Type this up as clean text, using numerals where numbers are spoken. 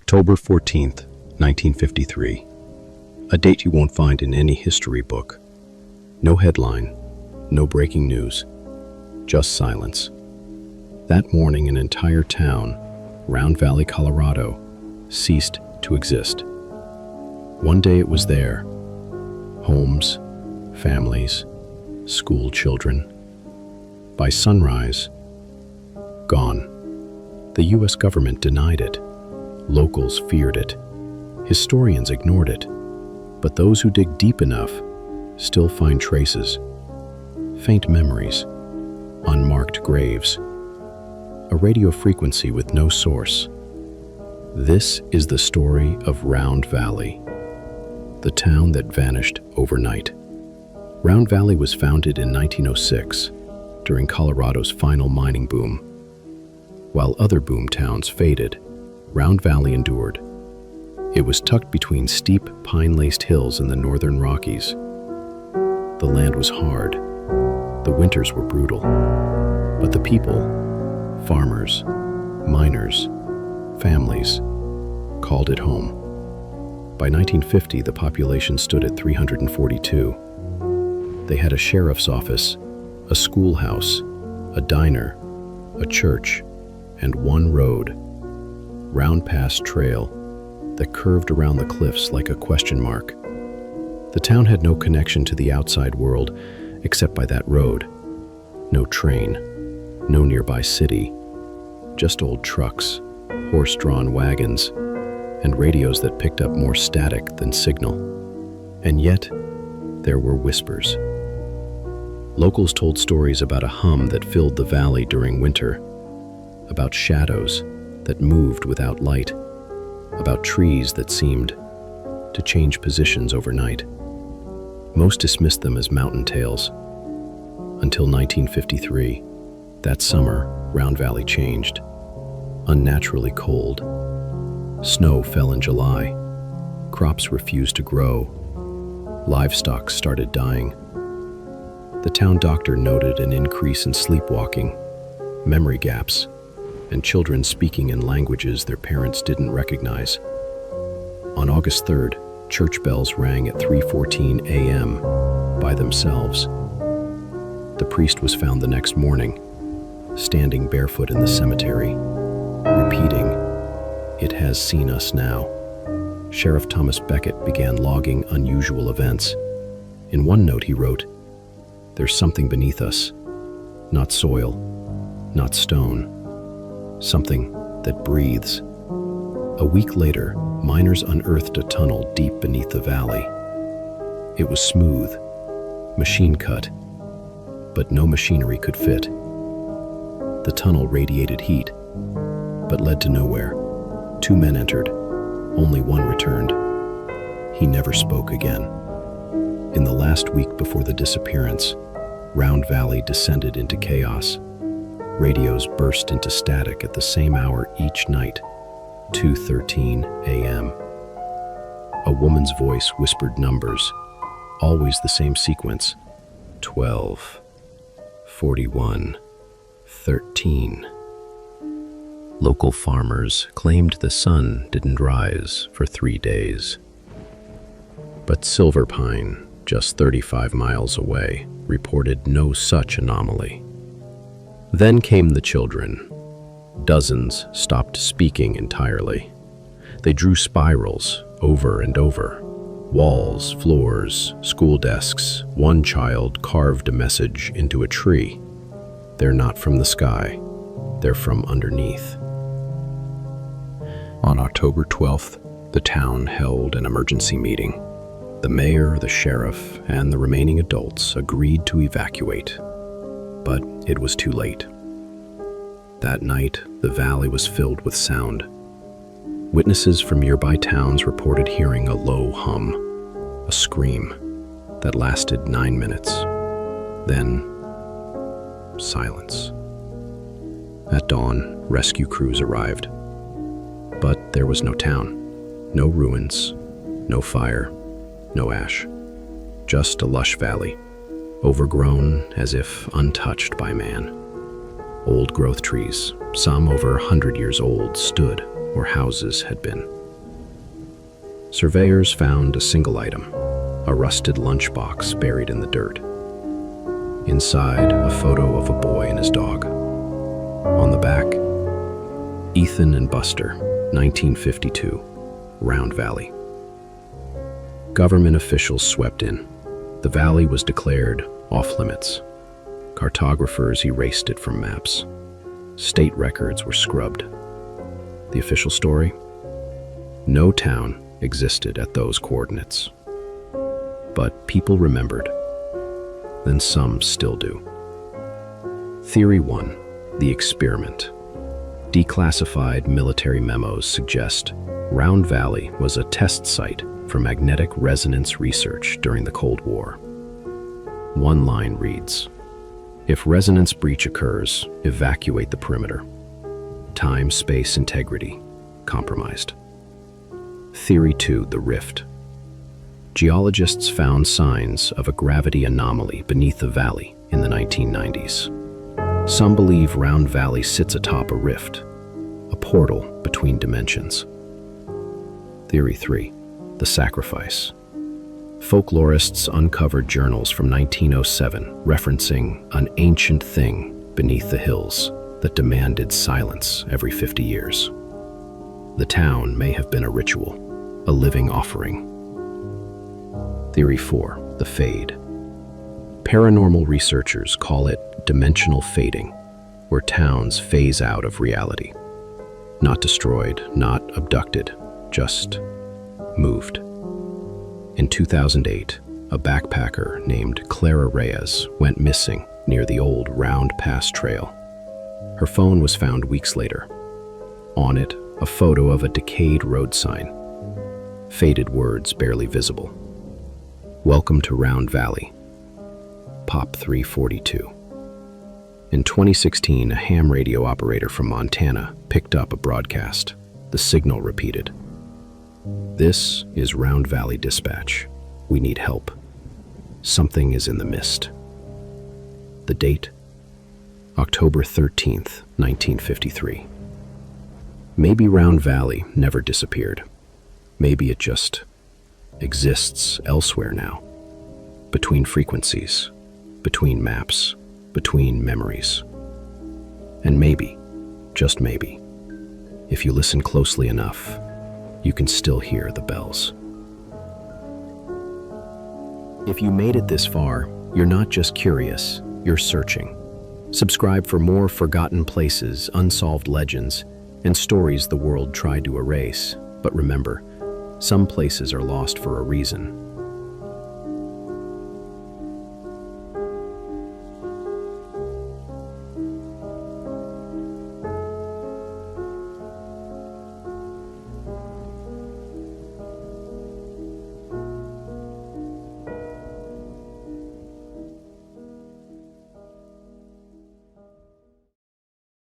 October 14th, 1953. A date you won't find in any history book. No headline, no breaking news, just silence. That morning, an entire town, Round Valley, Colorado, ceased to exist. One day it was there. Homes, families, school children. By sunrise, gone. The U.S. government denied it. Locals feared it. Historians ignored it. But those who dig deep enough still find traces. Faint memories, unmarked graves, a radio frequency with no source. This is the story of Round Valley, the town that vanished overnight. Round Valley was founded in 1906 during Colorado's final mining boom. While other boom towns faded, Round Valley endured. It was tucked between steep, pine-laced hills in the northern Rockies. The land was hard. The winters were brutal. But the people, farmers, miners, families, called it home. By 1950, the population stood at 342. They had a sheriff's office, a schoolhouse, a diner, a church, and one road, Round Pass Trail, that curved around the cliffs like a question mark. The town had no connection to the outside world except by that road. No train, no nearby city, just old trucks, horse-drawn wagons, and radios that picked up more static than signal. And yet, there were whispers. Locals told stories about a hum that filled the valley during winter, about shadows that moved without light, about trees that seemed to change positions overnight. Most dismissed them as mountain tales. Until 1953, that summer, Round Valley changed. Unnaturally cold. Snow fell in July. Crops refused to grow. Livestock started dying. The town doctor noted an increase in sleepwalking, memory gaps, and children speaking in languages their parents didn't recognize. On August 3rd, church bells rang at 3:14 a.m. by themselves. The priest was found the next morning, standing barefoot in the cemetery, repeating, "It has seen us now." Sheriff Thomas Beckett began logging unusual events. In one note he wrote, "There's something beneath us, not soil, not stone, something that breathes." A week later, miners unearthed a tunnel deep beneath the valley. It was smooth, machine-cut, but no machinery could fit. The tunnel radiated heat, but led to nowhere. 2 men entered, only one returned. He never spoke again. In the last week before the disappearance, Round Valley descended into chaos. Radios burst into static at the same hour each night, 2:13 a.m. A woman's voice whispered numbers, always the same sequence, 12, 41, 13. Local farmers claimed the sun didn't rise for 3 days. But Silver Pine, just 35 miles away, reported no such anomaly. Then came the children. Dozens stopped speaking entirely. They drew spirals over and over. Walls, floors, school desks. One child carved a message into a tree. "They're not from the sky. They're from underneath." On October 12th, the town held an emergency meeting. The mayor, the sheriff, and the remaining adults agreed to evacuate. But it was too late. That night, the valley was filled with sound. Witnesses from nearby towns reported hearing a low hum, a scream that lasted 9 minutes. Then, silence. At dawn, rescue crews arrived. But there was no town, no ruins, no fire, no ash. Just a lush valley, overgrown as if untouched by man. Old growth trees, some over 100 years old, stood or houses had been. Surveyors found a single item, a rusted lunchbox buried in the dirt. Inside, a photo of a boy and his dog. On the back, Ethan and Buster, 1952, Round Valley. Government officials swept in. The valley was declared off-limits. Cartographers erased it from maps. State records were scrubbed. The official story? No town existed at those coordinates. But people remembered. Then some still do. Theory 1, the experiment. Declassified military memos suggest Round Valley was a test site for magnetic resonance research during the Cold War. One line reads, "If resonance breach occurs, evacuate the perimeter. Time-space integrity compromised." Theory 2, the rift. Geologists found signs of a gravity anomaly beneath the valley in the 1990s. Some believe Round Valley sits atop a rift, a portal between dimensions. Theory 3, the sacrifice. Folklorists uncovered journals from 1907 referencing an ancient thing beneath the hills that demanded silence every 50 years. The town may have been a ritual, a living offering. Theory 4, the fade. Paranormal researchers call it dimensional fading, where towns phase out of reality. Not destroyed, not abducted, just moved. In 2008, a backpacker named Clara Reyes went missing near the old Round Pass Trail. Her phone was found weeks later. On it, a photo of a decayed road sign. Faded words barely visible. "Welcome to Round Valley. Pop 342. In 2016, a ham radio operator from Montana picked up a broadcast. The signal repeated. "This is Round Valley Dispatch. We need help. Something is in the mist." The date? October 13th, 1953. Maybe Round Valley never disappeared. Maybe it just exists elsewhere now. Between frequencies, between maps, between memories. And maybe, just maybe, if you listen closely enough, you can still hear the bells. If you made it this far, you're not just curious, you're searching. Subscribe for more forgotten places, unsolved legends, and stories the world tried to erase. But remember, some places are lost for a reason.